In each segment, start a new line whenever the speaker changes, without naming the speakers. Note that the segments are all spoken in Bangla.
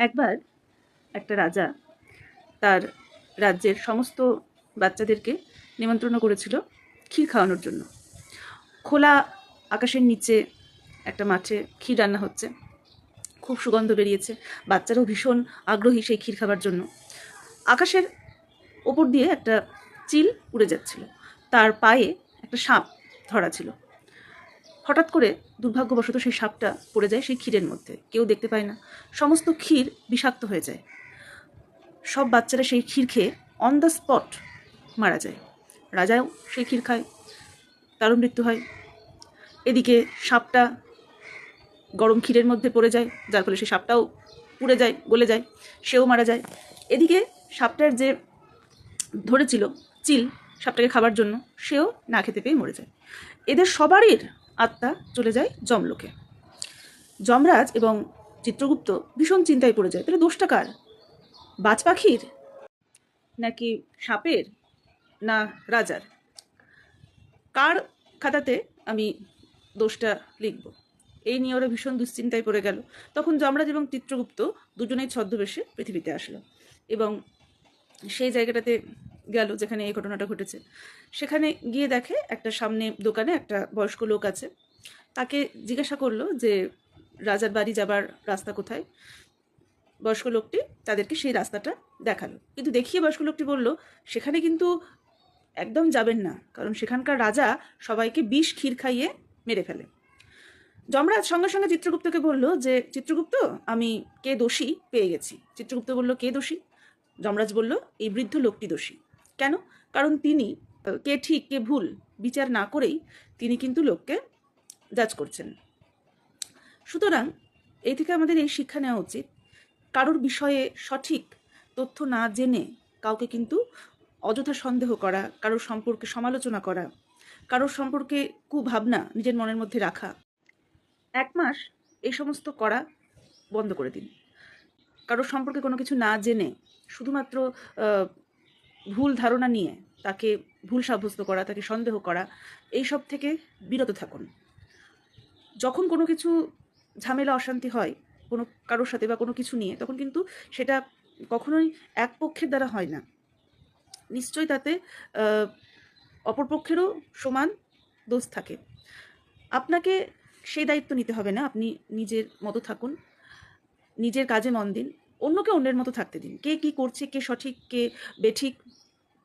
একবার একটা রাজা তার রাজ্যের সমস্ত বাচ্চাদেরকে নিমন্ত্রণ করেছিল ক্ষীর খাওয়ানোর জন্য। খোলা আকাশের নিচে একটা মাঠে ক্ষীর রান্না হচ্ছে, খুব সুগন্ধ বেরিয়েছে, বাচ্চারাও ভীষণ আগ্রহী সেই ক্ষীর খাবার জন্য। আকাশের ওপর দিয়ে একটা চিল উড়ে যাচ্ছিল, তার পায়ে একটা সাপ ধরা ছিল। হঠাৎ করে দুর্ভাগ্যবশত সেই সাপটা পড়ে যায় সেই ক্ষীরের মধ্যে, কেউ দেখতে পায় না, সমস্ত ক্ষীর বিষাক্ত হয়ে যায়। সব বাচ্চারা সেই ক্ষীর খেয়ে অন দ্য স্পট মারা যায়। রাজাও সেই ক্ষীর খায়, তারও মৃত্যু হয়। এদিকে সাপটা গরম ক্ষীরের মধ্যে পড়ে যায়, যার ফলে সেই সাপটাও পুড়ে যায়, গলে যায়, সেও মারা যায়। এদিকে সাপটার যে ধরেছিল চিল সাপটাকে খাবার জন্য, সেও না খেতে পেয়ে মরে যায়। এদের সবারই আত্মা চলে যায় যমলোকে। যমরাজ এবং চিত্রগুপ্ত ভীষণ চিন্তায় পড়ে যায়, তাহলে দোষটা কার? বাজ পাখির, নাকি সাপের, না রাজার? কার খাতাতে আমি দোষটা লিখব, এই নিয়ে ওরা ভীষণ দুশ্চিন্তায় পড়ে গেল। তখন যমরাজ এবং চিত্রগুপ্ত দুজনেই ছদ্মবেশে পৃথিবীতে আসলো এবং সেই জায়গাটাতে গেল যেখানে এই ঘটনাটা ঘটেছে। সেখানে গিয়ে দেখে একটা সামনে দোকানে একটা বয়স্ক লোক আছে। তাকে জিজ্ঞাসা করলো যে রাজার বাড়ি যাবার রাস্তা কোথায়। বয়স্ক লোকটি তাদেরকে সেই রাস্তাটা দেখালো, কিন্তু দেখিয়ে বয়স্ক লোকটি বলল সেখানে কিন্তু একদম যাবেন না, কারণ সেখানকার রাজা সবাইকে বিষ ক্ষীর খাইয়ে মেরে ফেলে। যমরাজ সঙ্গে সঙ্গে চিত্রগুপ্তকে বলল যে চিত্রগুপ্ত, আমি কে দোষী পেয়ে গেছি। চিত্রগুপ্ত বলল, কে দোষী? যমরাজ বলল, এই বৃদ্ধ লোকটি দোষী। কেন? কারণ তিনি কে ঠিক কে ভুল বিচার না করেই তিনি কিন্তু লোককে জাজ করছেন। সুতরাং এই থেকে আমাদের এই শিক্ষা নেওয়া উচিত, কারোর বিষয়ে সঠিক তথ্য না জেনে কাউকে কিন্তু অযথা সন্দেহ করা, কারোর সম্পর্কে সমালোচনা করা, কারোর সম্পর্কে কুভাবনা নিজের মনের মধ্যে রাখা, 1 মাস এই সমস্ত করা বন্ধ করে দিন। কারোর সম্পর্কে কোনো কিছু না জেনে শুধুমাত্র ভুল ধারণা নিয়ে তাকে ভুল সাব্যস্ত করা, তাকে সন্দেহ করা, এইসব থেকে বিরত থাকুন। যখন কোনো কিছু ঝামেলা অশান্তি হয় কোনো কারোর সাথে বা কোনো কিছু নিয়ে, তখন কিন্তু সেটা কখনোই এক পক্ষের দ্বারা হয় না, নিশ্চয়ই তাতে অপরপক্ষেরও সমান দোষ থাকে। আপনাকে সেই দায়িত্ব নিতে হবে না, আপনি নিজের মতো থাকুন, নিজের কাজে মন দিন, অন্যকে অন্যের মতো থাকতে দিন। কে কী করছে, কে সঠিক কে বেঠিক,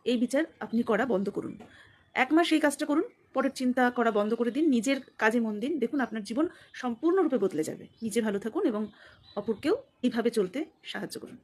এই বিচার আপনি করা বন্ধ করুন। 1 মাস এই কাজটা করুন, পরের চিন্তা করা বন্ধ করে দিন, নিজের কাজে মন দিন, দেখুন আপনার জীবন সম্পূর্ণরূপে বদলে যাবে। নিজে ভালো থাকুন এবং অপরকেও এইভাবে চলতে সাহায্য করুন।